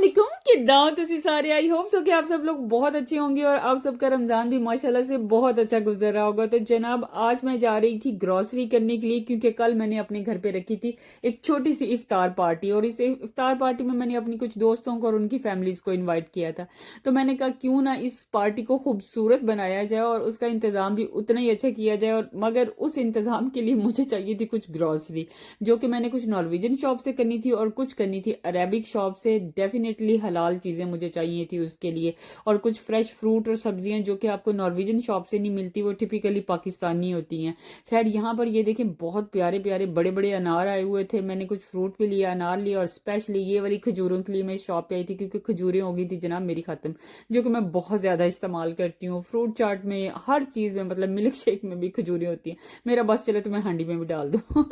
वालेकुम किद्दां हो तुसी सारे। आई होप सो कि आप सब लोग बहुत अच्छे होंगे और आप सबका रमज़ान भी माशाल्लाह से बहुत अच्छा गुजर रहा होगा। तो जनाब आज मैं जा रही थी ग्रॉसरी करने के लिए, क्योंकि कल मैंने अपने घर पे रखी थी एक छोटी सी इफ्तार पार्टी, और इस इफ्तार पार्टी में मैंने अपनी कुछ दोस्तों को और उनकी फैमिलीज़ को इन्वाइट किया था। तो मैंने कहा क्यों ना इस पार्टी को खूबसूरत बनाया जाए और उसका इंतज़ाम भी उतना ही अच्छा किया जाए, और मगर उस इंतज़ाम के लिए मुझे चाहिए थी कुछ ग्रॉसरी, जो कि मैंने कुछ नॉर्वेजन शॉप से करनी थी और कुछ करनी थी अरेबिक शॉप से। डेफिनेटली हलाल चीज़ें मुझे चाहिए थी उसके लिए, और कुछ फ्रेश फ्रूट और सब्जियां जो कि आपको नॉर्वेजन शॉप से नहीं मिलती, वो टिपिकली पाकिस्तानी होती हैं। खैर यहाँ पर ये देखें बहुत प्यारे प्यारे बड़े बड़े अनार आए हुए थे। मैंने कुछ फ्रूट भी लिया, अनार लिया, और स्पेशली ये वाली खजूरों के लिए मैं शॉप पे आई थी, क्योंकि खजूरें हो गई थी जनाब मेरी ख़त्म, जो कि मैं बहुत ज़्यादा इस्तेमाल करती हूँ फ्रूट चाट में, हर चीज़ में, मतलब मिल्क शेक में भी खजूरें होती हैं। मेरा बस चले तो मैं हांडी में भी डाल दूँ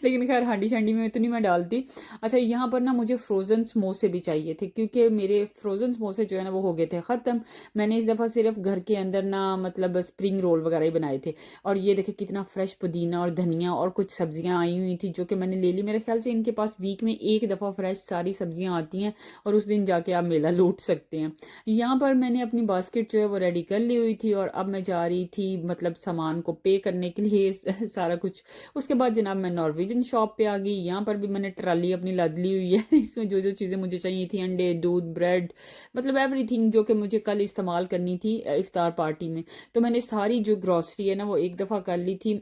लेकिन खैर हांडी शांडी में तो नहीं मैं डालती। अच्छा यहाँ पर ना मुझे फ्रोज़न समोसे भी चाहिए थे, क्योंकि मेरे फ्रोज़न समोसे जो है ना वो हो गए थे ख़त्म। मैंने इस दफ़ा सिर्फ घर के अंदर ना मतलब स्प्रिंग रोल वगैरह ही बनाए थे। और ये देखे कितना फ्रेश पुदीना और धनिया और कुछ सब्जियां आई हुई थी, जो कि मैंने ले ली। मेरे ख्याल से इनके पास वीक में एक दफ़ा फ्रेश सारी सब्जियां आती हैं, और उस दिन जाके आप मेला लूट सकते हैं। यहाँ पर मैंने अपनी बास्केट जो है वो रेडी कर ली हुई थी, और अब मैं जा रही थी मतलब सामान को पे करने के लिए सारा कुछ। उसके बाद जनाब मैं नॉर्वेजन शॉप पे आ गई। यहाँ पर भी मैंने ट्राली अपनी लद ली हुई है इसमें जो जो चीज़ें मुझे चाहिए थी, अंडे, दूध, ब्रेड, मतलब एवरीथिंग जो कि मुझे कल इस्तेमाल करनी थी इफ्तार पार्टी में। तो मैंने सारी जो ग्रॉसरी है ना वो एक दफ़ा कर ली थी,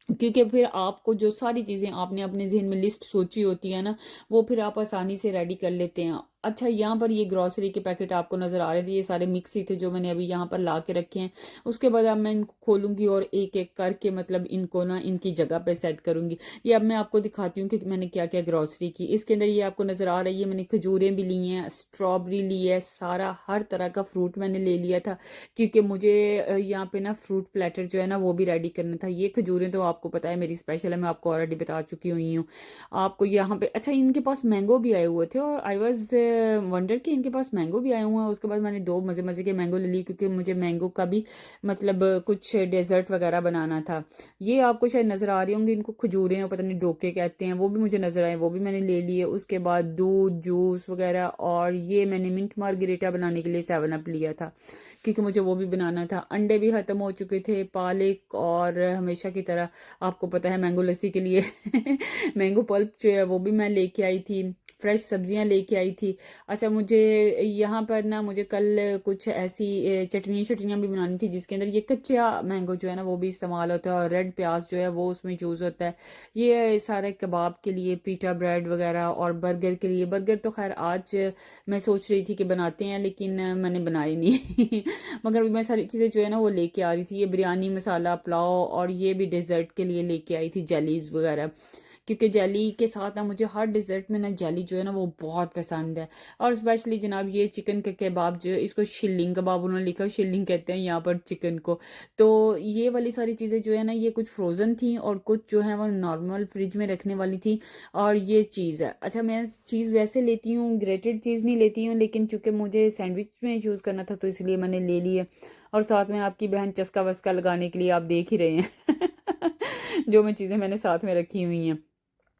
क्योंकि फिर आपको जो सारी चीज़ें आपने अपने जहन में लिस्ट सोची होती है ना, वो फिर आप आसानी से रेडी कर लेते हैं। अच्छा यहाँ पर ये ग्रॉसरी के पैकेट आपको नज़र आ रहे थे, ये सारे मिक्स ही थे जो मैंने अभी यहाँ पर ला के रखे हैं। उसके बाद अब मैं इनको खोलूंगी और एक एक करके मतलब इनको ना इनकी जगह पे सेट करूंगी। ये अब मैं आपको दिखाती हूँ कि मैंने क्या क्या ग्रॉसरी की। इसके अंदर ये आपको नज़र आ रही है, मैंने खजूरें भी ली हैं, स्ट्रॉबेरी ली है, सारा हर तरह का फ्रूट मैंने ले लिया था, क्योंकि मुझे यहाँ पे ना फ्रूट प्लेटर जो है ना वो भी रेडी करना था। ये खजूरें तो आपको पता है मेरी स्पेशल है, मैं आपको ऑलरेडी बता चुकी हुई हूँ आपको यहाँ पे। अच्छा इनके पास मैंगो भी आए हुए थे, और आई वॉज वंडर कि इनके पास मैंगो भी आए हुए हैं। उसके बाद मैंने दो मज़े मज़े के मैंगो ले लिए, क्योंकि मुझे मैंगो का भी मतलब कुछ डेजर्ट वगैरह बनाना था। ये आपको शायद नज़र आ रही होंगी, इनको खजूरें और पता नहीं डोके कहते हैं, वो भी मुझे नज़र आए, वो भी मैंने ले लिए। उसके बाद दूध, जूस वगैरह, और ये मैंने मिंट मार्गरेटा बनाने के लिए 7 अप लिया था, क्योंकि मुझे वो भी बनाना था। अंडे भी ख़त्म हो चुके थे, पालक, और हमेशा की तरह आपको पता है मैंगो लस्सी के लिए मैंगो पल्प जो है वो भी मैं लेके आई थी, फ्रेश सब्जियां लेके आई थी। अच्छा मुझे यहाँ पर ना मुझे कल कुछ ऐसी चटनियाँ शटनियाँ भी बनानी थी, जिसके अंदर ये कच्चा मैंगो जो है ना वो भी इस्तेमाल होता है, और रेड प्याज जो है वो उसमें यूज़ होता है। ये सारे कबाब के लिए, पीटा ब्रेड वगैरह, और बर्गर के लिए। बर्गर तो खैर आज मैं सोच रही थी कि बनाते हैं, लेकिन मैंने बनाई नहीं मगर मैं सारी चीज़ें जो है ना वो लेके आ रही थी। ये बिरयानी मसाला, पुलाव, और ये भी डेजर्ट के लिए लेके आई थी जेलीज वगैरह, क्योंकि जेली के साथ ना मुझे हर डिज़र्ट में ना जेली जो है ना वो बहुत पसंद है। और स्पेशली जनाब ये चिकन का कबाब जो है, इसको शिल्लिंग कबाब उन्होंने लिखा, शिल्लिंग कहते हैं यहाँ पर चिकन को। तो ये वाली सारी चीज़ें जो है ना ये कुछ फ्रोज़न थी, और कुछ जो है वो नॉर्मल फ्रिज में रखने वाली थी। और ये चीज़ है। अच्छा मैं चीज़ वैसे लेती हूँ, ग्रेटेड चीज़ नहीं लेती हूँ, लेकिन चूंकि मुझे सैंडविच में यूज़ करना था तो इसलिए मैंने ले ली है। और साथ में आपकी बहन चस्का वस्का लगाने के लिए आप देख ही रहे हैं जो मैं चीज़ें मैंने साथ में रखी हुई हैं।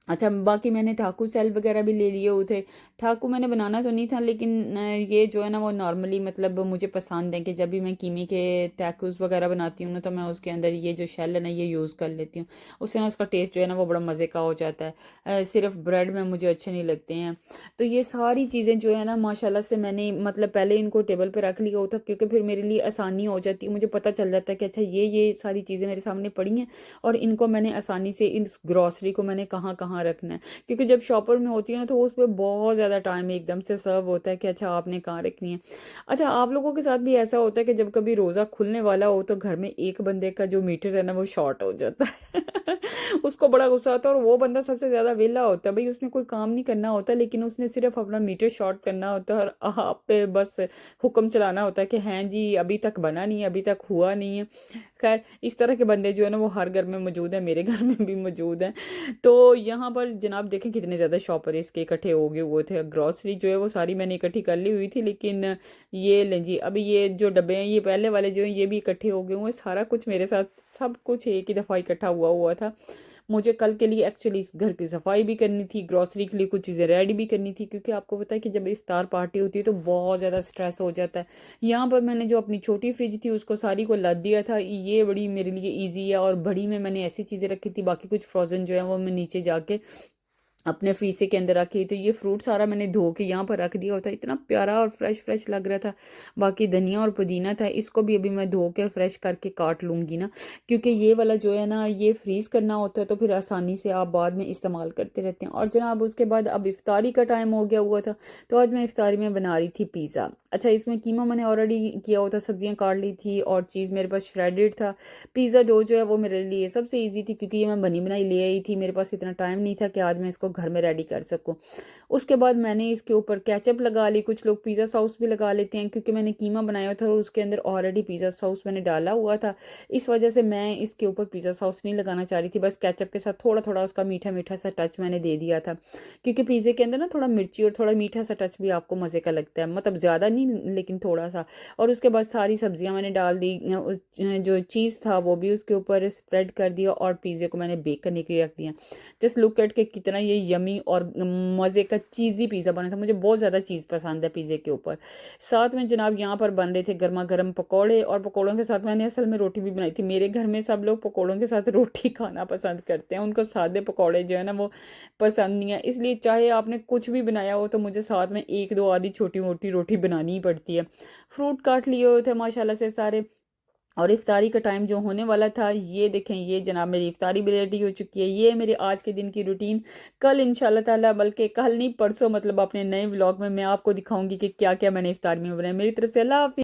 अच्छा बाकी मैंने थाकू सेल वगैरह भी ले लिए हुए थे। थाकू मैंने बनाना तो नहीं था, लेकिन ये जो है ना वो नॉर्मली मतलब मुझे पसंद है कि जब भी मैं कीमे के टैकोस वगैरह बनाती हूँ ना, तो मैं उसके अंदर ये जो शेल है ना ये यूज़ कर लेती हूँ। उससे ना उसका टेस्ट जो है ना वो बड़ा मज़े का हो जाता है। सिर्फ ब्रेड में मुझे अच्छे नहीं लगते हैं। तो ये सारी चीज़ें जो है ना माशाल्लाह से मैंने मतलब पहले इनको टेबल पर रख लिया होता, क्योंकि फिर मेरे लिए आसानी हो जाती है, मुझे पता चल जाता है कि अच्छा ये सारी चीज़ें मेरे सामने पड़ी हैं, और इनको मैंने आसानी से इस ग्रॉसरी को मैंने कहाँ कहाँ रखना है। क्योंकि जब शॉपर में होती है ना तो उस पर बहुत ज़्यादा टाइम एकदम से सर्व होता है कि अच्छा आपने कहाँ रखनी है। अच्छा आप लोगों के साथ भी ऐसा होता है कि जब कभी रोज़ा खुलने वाला हो तो घर में एक बंदे का जो मीटर है ना वो शॉर्ट हो जाता है उसको बड़ा गुस्सा होता है, और वो बंदा सबसे ज़्यादा वेला होता है, भाई उसने कोई काम नहीं करना होता, लेकिन उसने सिर्फ अपना मीटर शॉर्ट करना होता है, और आप पे बस हुक्म चलाना होता है कि हाँ जी अभी तक बना नहीं है, अभी तक हुआ नहीं है। खैर इस तरह के बंदे जो है ना वो हर घर में मौजूद है, मेरे घर में भी मौजूद हैं। तो यहाँ पर जनाब देखें कितने ज़्यादा शॉपर इसके इकट्ठे हो गए हुए थे। ग्रॉसरी जो है वो सारी मैंने इकट्ठी कर ली हुई थी, लेकिन ये लें जी अभी ये जो डब्बे हैं ये पहले वाले जो हैं ये भी इकट्ठे हो गए हुए हैं। सारा कुछ मेरे साथ सब कुछ एक ही दफ़ा इकट्ठा हुआ हुआ था। मुझे कल के लिए एक्चुअली इस घर की सफाई भी करनी थी, ग्रॉसरी के लिए कुछ चीज़ें रेडी भी करनी थी, क्योंकि आपको पता है कि जब इफ्तार पार्टी होती है तो बहुत ज़्यादा स्ट्रेस हो जाता है। यहाँ पर मैंने जो अपनी छोटी फ्रिज थी उसको सारी को लद दिया था, ये बड़ी मेरे लिए ईजी है। और बड़ी में मैंने ऐसी चीज़ें रखी थी, बाकी कुछ फ्रोज़न जो है वो मैं नीचे जाके अपने फ्रीजे के अंदर रखी। तो ये फ्रूट सारा मैंने धो के यहाँ पर रख दिया होता, इतना प्यारा और फ्रेश फ्रेश लग रहा था। बाकी धनिया और पुदीना था, इसको भी अभी मैं धो के फ्रेश करके काट लूँगी ना, क्योंकि ये वाला जो है ना ये फ्रीज़ करना होता है तो फिर आसानी से आप बाद में इस्तेमाल करते रहते हैं। और जनाब उसके बाद अब इफ्तारी का टाइम हो गया हुआ था, तो आज मैं इफ्तारी में बना रही थी पिज़्ज़ा। अच्छा, इसमें कीमा मैंने ऑलरेडी किया हुआ था, सब्जियाँ काट ली थी और चीज़ मेरे पास श्रेडेड था। पिज़्ज़ा डो जो है वो मेरे लिए सबसे ईजी थी, क्योंकि ये मैं बनी बनाई ले आई थी, मेरे पास इतना टाइम नहीं था कि आज मैं इसको घर में रेडी कर सकूं। उसके बाद मैंने इसके ऊपर केचप लगा ली, कुछ लोग पिज़्ज़ा सॉस भी लगा लेते हैं, क्योंकि मैंने कीमा बनाया था और उसके अंदर ऑलरेडी पिज़्ज़ा सॉस मैंने डाला हुआ था, इस वजह से मैं इसके ऊपर पिज़्ज़ा सॉस नहीं लगाना चाह रही थी। बस केचप के साथ थोड़ा थोड़ा उसका मीठा मीठा सा टच मैंने दे दिया था, क्योंकि पिज़्ज़े के अंदर ना थोड़ा मिर्ची और थोड़ा मीठा सा टच भी आपको मज़े का लगता है, मतलब ज़्यादा नहीं लेकिन थोड़ा सा। और उसके बाद सारी सब्जियां मैंने डाल दी, जो चीज़ था वो भी उसके ऊपर स्प्रेड कर दिया और पिज़्ज़े को मैंने बेक करने के लिए रख दिया। जस्ट लुक एट के कितना ये यमी और मज़े का चीज़ी पिज़्ज़ा बना था। मुझे बहुत ज़्यादा चीज़ पसंद है पिज़्ज़े के ऊपर। साथ में जनाब यहाँ पर बन रहे थे गर्मा गर्म पकौड़े, और पकौड़ों के साथ मैंने असल में रोटी भी बनाई थी। मेरे घर में सब लोग पकौड़ों के साथ रोटी खाना पसंद करते हैं, उनको सादे पकौड़े जो है ना वो पसंद नहीं है, इसलिए चाहे आपने कुछ भी बनाया हो तो मुझे साथ में एक दो आधी छोटी मोटी रोटी बनानी ही पड़ती है। फ्रूट काट लिए हुए थे माशाल्लाह से सारे, और इफ्तारी का टाइम जो होने वाला था, ये देखें ये जनाब मेरी इफ्तारी भी रेडी हो चुकी है। ये मेरे आज के दिन की रूटीन। कल इंशाल्लाह ताला, बल्कि कल नहीं परसों, मतलब अपने नए व्लॉग में मैं आपको दिखाऊंगी कि क्या क्या मैंने इफ्तारी में बनाया। मेरी तरफ से अल्लाह हाफिज़।